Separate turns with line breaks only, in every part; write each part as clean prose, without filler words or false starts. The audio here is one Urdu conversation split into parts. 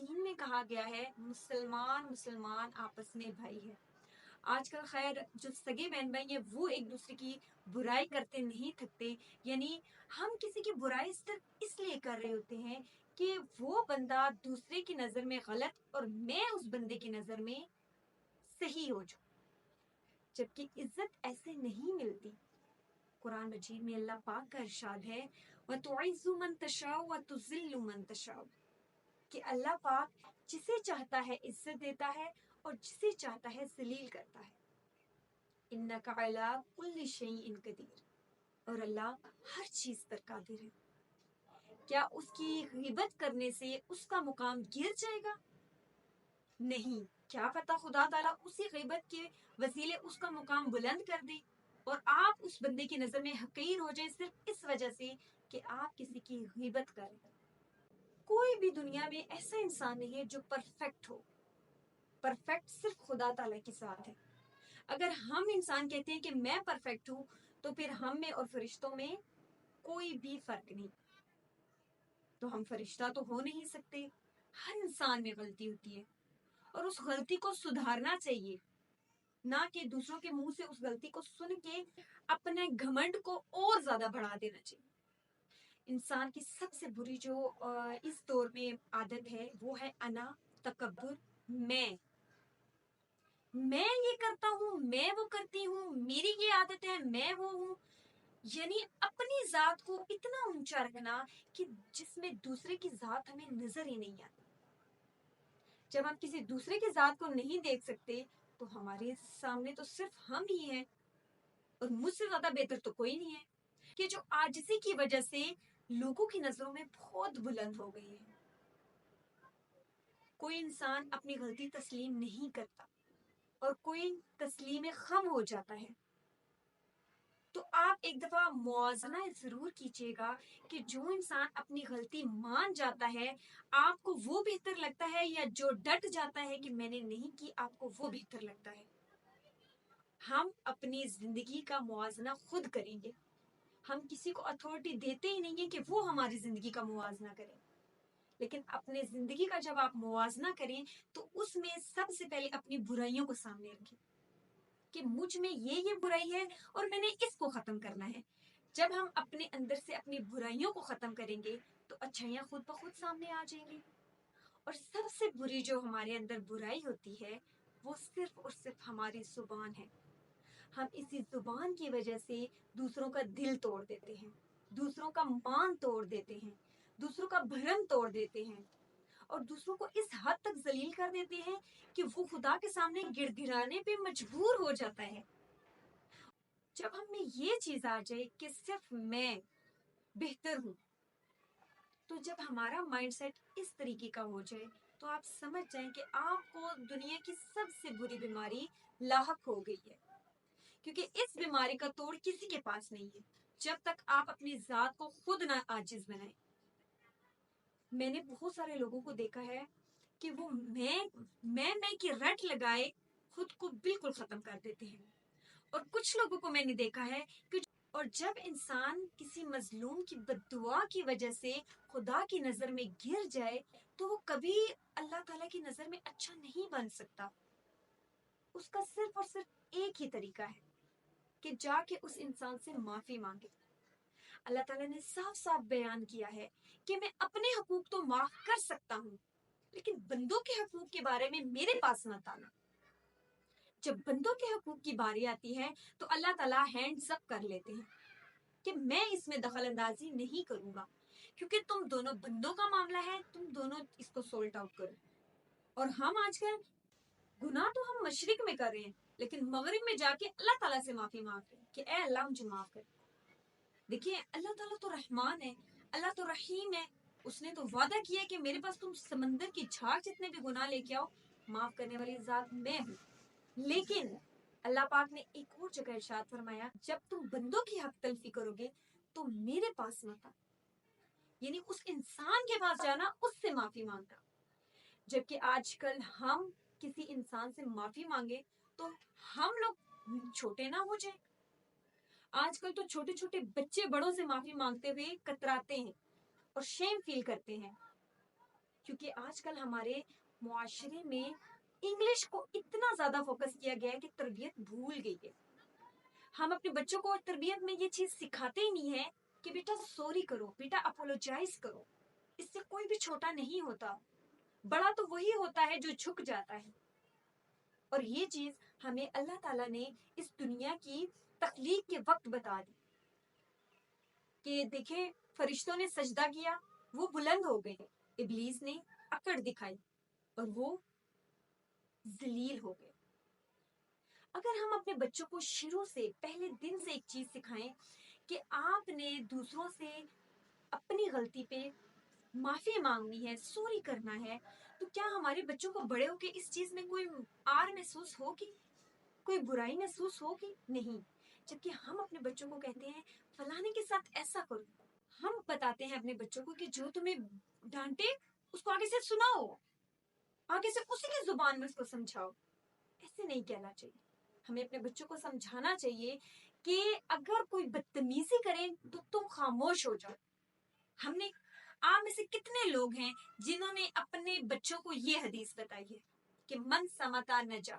دین میں کہا گیا ہے مسلمان آپس میں بھائی ہے. آج کل خیر جو سگے بہن بھائی ہیں وہ ایک دوسرے کی برائی کرتے نہیں تھکتے. یعنی ہم کسی کی برائی صرف اس لیے کر رہے ہوتے ہیں کہ وہ بندہ دوسرے کی نظر میں غلط اور میں اس بندے کی نظر میں صحیح ہو جاؤں. جبکہ عزت ایسے نہیں ملتی. قرآن مجید میں اللہ پاک کا ارشاد ہے وَتُعِزُّ مَن تَشَاءُ وَتُذِلُّ مَن تَشَاءُ کہ اللہ پاک جسے چاہتا ہے عزت دیتا ہے اور جسے چاہتا ہے ذلیل کرتا ہے. اِنَّکَ عَلَىٰ كُلِّ شَيْءٍ قَدِیرٌ اور اللہ ہر چیز پر قادر ہے. کیا اس کی غیبت کرنے سے اس کا مقام گر جائے گا؟ نہیں. کیا پتا خدا تعالیٰ اسی غیبت کے وسیلے اس کا مقام بلند کر دے اور آپ اس بندے کی نظر میں حقیر ہو جائیں صرف اس وجہ سے کہ آپ کسی کی غیبت کریں. کوئی بھی دنیا میں ایسا انسان نہیں ہے جو پرفیکٹ ہو. پرفیکٹ صرف خدا تعالیٰ کے ساتھ ہے. اگر ہم انسان کہتے ہیں کہ میں پرفیکٹ ہوں تو پھر ہم میں اور فرشتوں میں کوئی بھی فرق نہیں. تو ہم فرشتہ تو ہو نہیں سکتے. ہر انسان میں غلطی ہوتی ہے اور اس غلطی کو سدھارنا چاہیے نہ کہ دوسروں کے منہ سے اس غلطی کو سن کے اپنے گھمنڈ کو اور زیادہ بڑھا دینا چاہیے. انسان کی سب سے بری جو اس دور میں عادت ہے وہ ہے انا، تکبر. میں یہ کرتا ہوں، میں وہ کرتی ہوں، میری یہ عادت ہے، میں وہ ہوں. یعنی اپنی ذات کو اتنا اونچا رکھنا کہ جس میں دوسرے کی ذات ہمیں نظر ہی نہیں آتی. جب ہم کسی دوسرے کی ذات کو نہیں دیکھ سکتے تو ہمارے سامنے تو صرف ہم ہی ہیں اور مجھ سے زیادہ بہتر تو کوئی نہیں ہے. کہ جو عاجزی کی وجہ سے لوگوں کی نظروں میں بہت بلند ہو گئی ہے. کوئی انسان اپنی غلطی تسلیم نہیں کرتا اور کوئی تسلیم خم ہو جاتا ہے. تو آپ ایک دفعہ موازنہ ضرور کیجیے گا کہ جو انسان اپنی غلطی مان جاتا ہے آپ کو وہ بہتر لگتا ہے یا جو ڈٹ جاتا ہے کہ میں نے نہیں کی آپ کو وہ بہتر لگتا ہے. ہم اپنی زندگی کا موازنہ خود کریں گے. ہم کسی کو اتھارٹی دیتے ہی نہیں ہیں کہ وہ ہماری زندگی کا موازنہ کریں. لیکن اپنے زندگی کا جب آپ موازنہ کریں تو اس میں سب سے پہلے اپنی برائیوں کو سامنے رکھیں کہ مجھ میں یہ برائی ہے اور میں نے اس کو ختم کرنا ہے. جب ہم اپنے اندر سے اپنی برائیوں کو ختم کریں گے تو اچھائیاں خود بخود سامنے آ جائیں گی. اور سب سے بری جو ہمارے اندر برائی ہوتی ہے وہ صرف اور صرف ہماری زبان ہے. ہم اسی زبان کی وجہ سے دوسروں کا دل توڑ دیتے ہیں، دوسروں کا مان توڑ دیتے ہیں، دوسروں کا بھرم توڑ دیتے ہیں اور دوسروں کو اس حد تک ذلیل کر دیتے ہیں کہ وہ خدا کے سامنے گڑ گڑانے پہ مجبور ہو جاتا ہے. جب ہم میں یہ چیز آ جائے کہ صرف میں بہتر ہوں تو جب ہمارا مائنڈ سیٹ اس طریقے کا ہو جائے تو آپ سمجھ جائیں کہ آپ کو دنیا کی سب سے بری بیماری لاحق ہو گئی ہے. کیونکہ اس بیماری کا توڑ کسی کے پاس نہیں ہے جب تک آپ اپنی ذات کو خود نہ عاجز بنائیں. میں نے بہت سارے لوگوں کو دیکھا ہے کہ وہ میں کی رٹ لگائے خود کو بالکل ختم کر دیتے ہیں. اور کچھ لوگوں کو میں نے دیکھا ہے کہ اور جب انسان کسی مظلوم کی بد دعا کی وجہ سے خدا کی نظر میں گر جائے تو وہ کبھی اللہ تعالیٰ کی نظر میں اچھا نہیں بن سکتا. اس کا صرف اور صرف ایک ہی طریقہ ہے کہ جا کے اس انسان سے معافی مانگے. اللہ تعالیٰ نے صاف صاف بیان کیا ہے کہ میں اپنے حقوق تو معاف کر سکتا ہوں لیکن بندوں کے حقوق کے بارے میں میرے پاس مت آنا. جب بندوں کے حقوق کی باری آتی ہے تو اللہ تعالیٰ ہینڈز اپ کر لیتے ہیں کہ میں اس میں دخل اندازی نہیں کروں گا کیونکہ تم دونوں بندوں کا معاملہ ہے، تم دونوں اس کو سولٹ آؤٹ کرو. اور ہم آج کل گناہ تو ہم مشرق میں کر رہے ہیں لیکن مغرب میں جا کے اللہ تعالیٰ سے معافی مانگ رہے ہیں کہ اے اللہ مجھے معاف کر. دیکھیے اللہ تعالیٰ تو رحمان ہے، اللہ تو رحیم ہے. اس نے تو وعدہ کیا کہ میرے پاس تم سمندر کی جھاگ جتنے بھی گناہ لے کے آؤ معاف کرنے والی ذات میں ہوں. لیکن اللہ پاک نے ایک اور جگہ ارشاد فرمایا جب تم بندوں کی حق تلفی کرو گے تو میرے پاس مت آ. یعنی اس انسان کے پاس جانا، اس سے معافی مانگنا. جبکہ آج کل ہم کسی انسان سے معافی مانگے تو ہم لوگ چھوٹے نہ ہو جائیں. آج کل تو چھوٹے چھوٹے بچے بڑوں سے معافی مانگتے ہوئے کتراتے ہیں اور شیم فیل کرتے ہیں کیونکہ آج کل ہمارے معاشرے میں انگلش کو اتنا زیادہ فوکس کیا گیا ہے کہ تربیت بھول گئی ہے. ہم اپنے بچوں کو تربیت میں یہ چیز سکھاتے ہی نہیں ہے کہ بیٹا سوری کرو, بیٹا اپولوجائز کرو. اس سے کوئی بھی چھوٹا نہیں ہوتا, بڑا تو وہی ہوتا ہے جو جھک جاتا ہے. اور یہ چیز ہمیں اللہ تعالیٰ نے اس دنیا کی تخلیق کے وقت بتا دی کہ دیکھیں فرشتوں نے سجدہ کیا, وہ بلند ہو گئے, ابلیس نے اکڑ دکھائی اور وہ ذلیل ہو گئے. اگر ہم اپنے بچوں کو شروع سے پہلے دن سے ایک چیز سکھائیں کہ آپ نے دوسروں سے اپنی غلطی پہ معافی مانگنی ہے, سوری کرنا ہے, تو کیا ہمارے بچوں کو بڑے ہو کے اس چیز میں کوئی آر محسوس ہوگی, کوئی برائی محسوس ہوگی؟ نہیں. جبکہ ہم اپنے بچوں کو کہتے ہیں فلانے کے ساتھ ایسا کرو, ہم بتاتے ہیں اپنے بچوں کو کہ جو تمہیں ڈانٹے اس کو آگے سے سناؤ, آگے سے اسی کی زبان میں اس کو سمجھاؤ. ایسے نہیں کہنا چاہیے. ہمیں اپنے بچوں کو سمجھانا چاہیے کہ اگر کوئی بدتمیزی کرے تو تم خاموش ہو جاؤ. ہم نے آپ میں سے کتنے لوگ ہیں جنہوں نے اپنے بچوں کو یہ حدیث بتائی ہے کہ من سمتا نجا,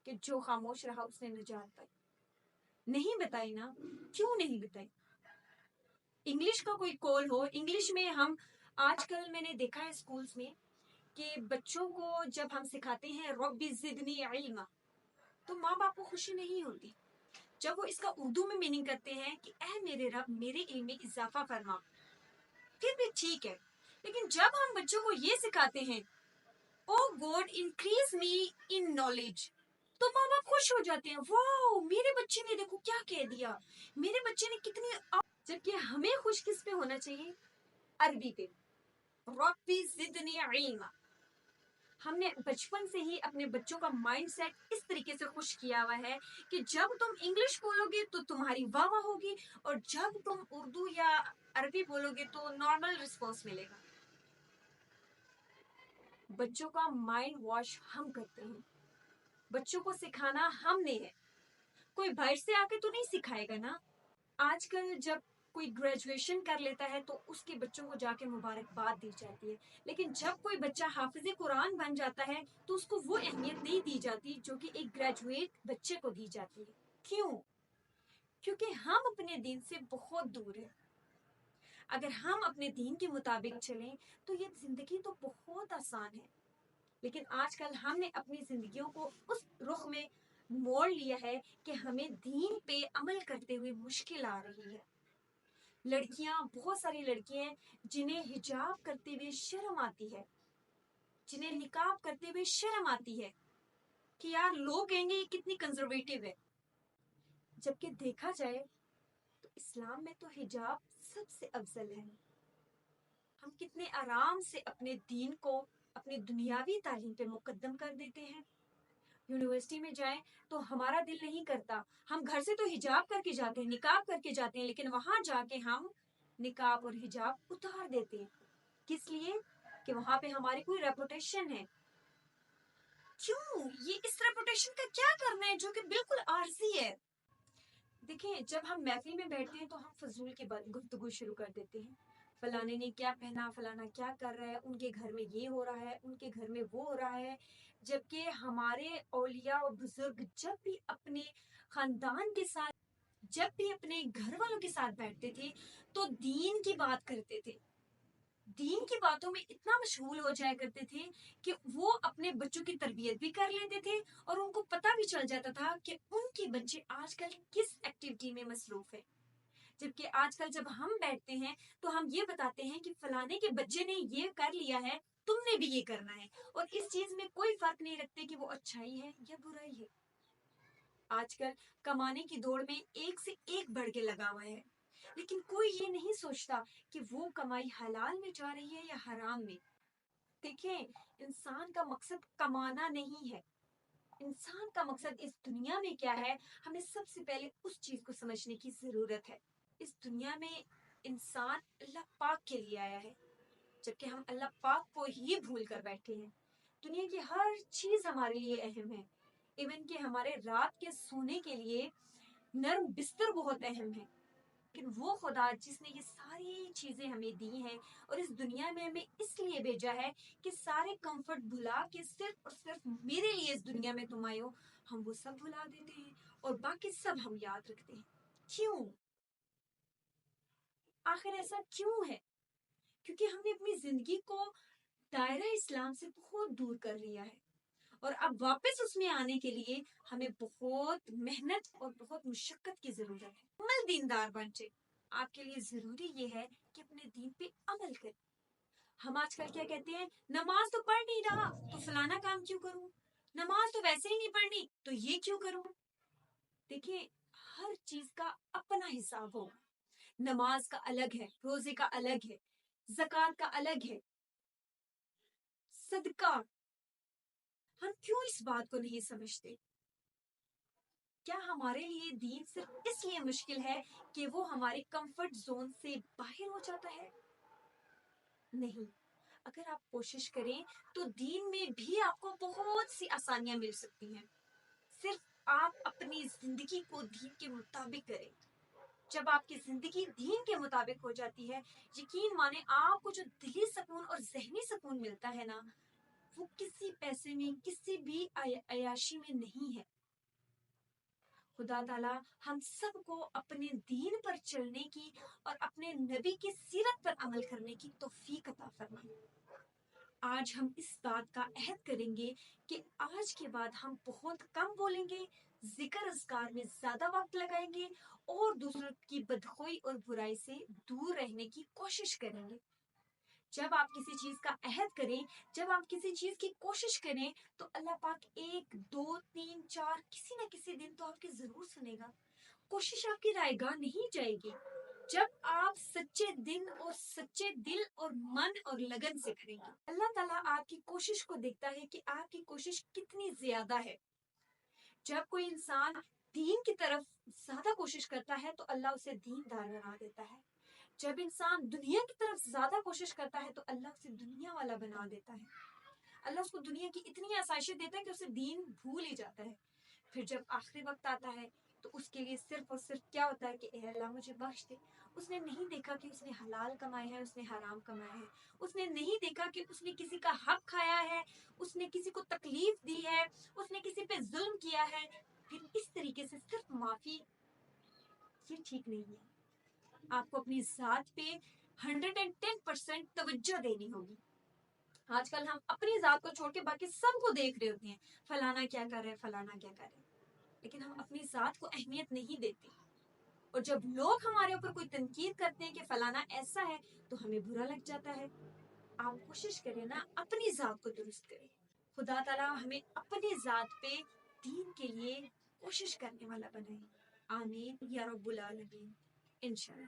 کہ جو خاموش رہا اس نے نجات پائی؟ نہیں بتائی نا. کیوں نہیں بتائی؟ انگلش کا کوئی کول ہو, انگلش میں ہم آج کل میں نے دیکھا ہے اسکولز میں کہ بچوں کو جب ہم سکھاتے ہیں ربی زدنی علما, تو ماں باپ کو خوشی نہیں ہوتی. جب وہ اس کا اردو میں میننگ کرتے ہیں کہ اے میرے رب میرے علم میں اضافہ فرما, پھر بھی ٹھیک ہے. لیکن جب ہم بچوں کو یہ سکھاتے ہیں O God increase me in knowledge, تو ماں باپ خوش ہو جاتے ہیں, واو میرے بچے نے دیکھو کیا کہہ دیا, میرے بچے نے کتنی. جبکہ ہمیں خوش کس پہ ہونا چاہیے؟ عربی پہ, ربی زدنی علما. ہم نے بچپن سے ہی اپنے بچوں کا مائنڈ سیٹ اس طریقے سے خوش کیا ہوا ہے کہ جب تم انگلش بولو گے تو تمہاری واہ واہ ہوگی, اور جب تم اردو یا عربی بولو گے تو نارمل رسپانس ملے گا. بچوں کا مائنڈ واش ہم کرتے ہیں, بچوں کو سکھانا ہم نے ہے, کوئی باہر سے آ کے تو نہیں سکھائے گا نا. آج کل جب کوئی گریجویشن کر لیتا ہے تو اس کے بچوں کو جا کے مبارکباد دی جاتی ہے, لیکن جب کوئی بچہ حافظ قرآن بن جاتا ہے تو اس کو وہ اہمیت نہیں دی جاتی جو کہ ایک گریجویٹ بچے کو دی جاتی ہے. کیوں؟ کیونکہ ہم اپنے دین سے بہت دور ہیں. اگر ہم اپنے دین کے مطابق چلیں تو یہ زندگی تو بہت آسان ہے. لیکن آج کل ہم نے اپنی زندگیوں کو اس رخ میں موڑ لیا ہے کہ ہمیں دین پہ عمل کرتے ہوئے مشکل آ رہی ہے. لڑکیاں, بہت ساری لڑکیاں ہیں جنہیں حجاب کرتے ہوئے شرم آتی ہے, جنہیں نقاب کرتے ہوئے شرم آتی ہے کہ یار لوگ کہیں گے یہ کتنی کنزرویٹو ہے. جبکہ دیکھا جائے تو اسلام میں تو حجاب سب سے افضل ہے. ہم کتنے آرام سے اپنے دین کو اپنی دنیاوی تعلیم پہ مقدم کر دیتے ہیں. یونیورسٹی میں جائیں تو ہمارا دل نہیں کرتا, ہم گھر سے تو حجاب کر کے جاتے ہیں, نقاب کر کے جاتے ہیں, لیکن وہاں جا کے ہم نقاب اور حجاب اتار دیتے ہیں. کس لیے؟ کہ وہاں پہ ہماری کوئی ریپوٹیشن ہے. کیوں؟ یہ اس ریپوٹیشن کا کیا کرنا ہے جو کہ بالکل عارضی ہے. دیکھیں جب ہم محفل میں بیٹھتے ہیں تو ہم فضول کی گفتگو شروع کر دیتے ہیں. فلانے نے کیا پہنا, فلانا کیا کر رہا ہے, ان کے گھر میں یہ ہو رہا ہے, ان کے گھر میں وہ ہو رہا ہے. جبکہ ہمارے اولیاء اور بزرگ جب بھی اپنے خاندان کے ساتھ, جب بھی اپنے گھر والوں کے ساتھ بیٹھتے تھے تو دین کی بات کرتے تھے, دین کی باتوں میں اتنا مشغول ہو جایا کرتے تھے کہ وہ اپنے بچوں کی تربیت بھی کر لیتے تھے, اور ان کو پتہ بھی چل جاتا تھا کہ ان کے بچے آج کل کس ایکٹیویٹی میں مصروف ہیں. جبکہ آج کل جب ہم بیٹھتے ہیں تو ہم یہ بتاتے ہیں کہ فلانے کے بچے نے یہ کر لیا ہے, تم نے بھی یہ کرنا ہے, اور اس چیز میں کوئی فرق نہیں رکھتے کہ وہ اچھائی ہے یا برائی ہے. آج کل کمانے کی دوڑ میں ایک سے ایک بڑھ کے لگا ہوا ہے, لیکن کوئی یہ نہیں سوچتا کہ وہ کمائی حلال میں جا رہی ہے یا حرام میں. دیکھیں انسان کا مقصد کمانا نہیں ہے, انسان کا مقصد اس دنیا میں کیا ہے, ہمیں سب سے پہلے اس چیز کو سمجھنے کی ضرورت ہے. اس دنیا میں انسان اللہ پاک کے لیے آیا ہے, جبکہ ہم اللہ پاک کو ہی بھول کر بیٹھے ہیں. دنیا کی ہر چیز ہمارے لیے اہم ہے, ایون کہ ہمارے رات کے سونے کے لیے نرم بستر بہت اہم ہے. لیکن وہ خدا جس نے یہ ساری چیزیں ہمیں دی ہیں اور اس دنیا میں ہمیں اس لیے بھیجا ہے کہ سارے کمفرٹ بھلا کے صرف اور صرف میرے لیے اس دنیا میں تم آئے ہو، ہم وہ سب بھلا دیتے ہیں اور باقی سب ہم یاد رکھتے ہیں. کیوں؟ آخر ایسا کیوں ہے؟ کیونکہ ہم نے اپنی زندگی کو دائرہ اسلام سے بہت دور کر لیا ہے، اور اب واپس اس میں آنے کے لیے ہمیں بہت محنت اور بہت مشقت کی ضرورت ہے. عمل دیندار بن جائے. آپ کے لیے ضروری یہ ہے کہ اپنے دین پہ عمل کریں. ہم آج کل کیا کہتے ہیں، نماز تو پڑھ نہیں رہا تو فلانا کام کیوں کروں، نماز تو ویسے ہی نہیں پڑھنی تو یہ کیوں کروں. دیکھیں، ہر چیز کا اپنا حساب ہوگا. نماز کا الگ ہے، روزے کا الگ ہے، زکوٰۃ کا الگ ہے، صدقہ. ہم کیوں اس بات کو نہیں سمجھتے؟ کیا ہمارے لیے دین صرف اس لیے مشکل ہے کہ وہ ہمارے کمفرٹ زون سے باہر ہو جاتا ہے؟ نہیں. اگر آپ کوشش کریں تو دین میں بھی آپ کو بہت سی آسانیاں مل سکتی ہیں. صرف آپ اپنی زندگی کو دین کے مطابق کریں. جب آپ کی زندگی دین کے مطابق ہو جاتی ہے، یقین مانے آپ کو جو دلی سکون اور ذہنی سکون ملتا ہے نا، وہ کسی پیسے میں، کسی بھی عیاشی میں نہیں ہے. خدا تعالیٰ ہم سب کو اپنے دین پر چلنے کی اور اپنے نبی کی سیرت پر عمل کرنے کی توفیق عطا فرمائے. آج ہم اس بات کا عہد کریں گے کہ آج کے بعد ہم بہت کم بولیں گے، ذکر اذکار میں زیادہ وقت لگائیں گے اور دوسروں کی بدخوئی اور برائی سے دور رہنے کی کوشش کریں گے. جب آپ کسی چیز کا عہد کریں، جب آپ کسی چیز کی کوشش کریں تو اللہ پاک 1 2 3 4 کسی نہ کسی دن تو آپ کی ضرور سنے گا. کوشش آپ کی رائے گاہ نہیں جائے گی جب آپ سچے دل اور من اور لگن سے کریں گے. اللہ تعالیٰ آپ کی کوشش کو دیکھتا ہے کہ آپ کی کوشش کتنی زیادہ ہے. جب کوئی انسان دین کی طرف زیادہ کوشش کرتا ہے تو اللہ اسے دیندار بنا دیتا ہے. جب انسان دنیا کی طرف زیادہ کوشش کرتا ہے تو اللہ اسے دنیا والا بنا دیتا ہے. اللہ اس کو دنیا کی اتنی آسائشیں دیتا ہے کہ اسے دین بھول ہی جاتا ہے. پھر جب آخری وقت آتا ہے تو اس کے لیے صرف اور صرف کیا ہوتا ہے کہ اے اللہ مجھے بخش دے. اس نے نہیں دیکھا کہ اس نے حلال کمایا ہے، اس نے حرام کمایا ہے. اس نے نہیں دیکھا کہ اس نے کسی کا حق کھایا ہے، اس نے کسی کو تکلیف دی ہے، اس نے کسی پہ ظلم کیا ہے. پھر اس طریقے سے صرف معافی، یہ ٹھیک نہیں ہے. آپ کو اپنی ذات پہ 110% توجہ دینی ہوگی. آج کل ہم اپنی ذات کو چھوڑ کے باقی سب کو دیکھ رہے ہوتے ہیں، فلانا کیا کر رہے، فلانا کیا کر رہے، لیکن ہم اپنی ذات کو اہمیت نہیں دیتے. اور جب لوگ ہمارے اوپر کوئی تنقید کرتے ہیں کہ فلانا ایسا ہے تو ہمیں برا لگ جاتا ہے. آپ کوشش کریں نا اپنی ذات کو درست کریں. خدا تعالیٰ ہمیں اپنی ذات پہ دین کے لیے کوشش کرنے والا بنائے. آمین یا رب العالمین. انشاءاللہ.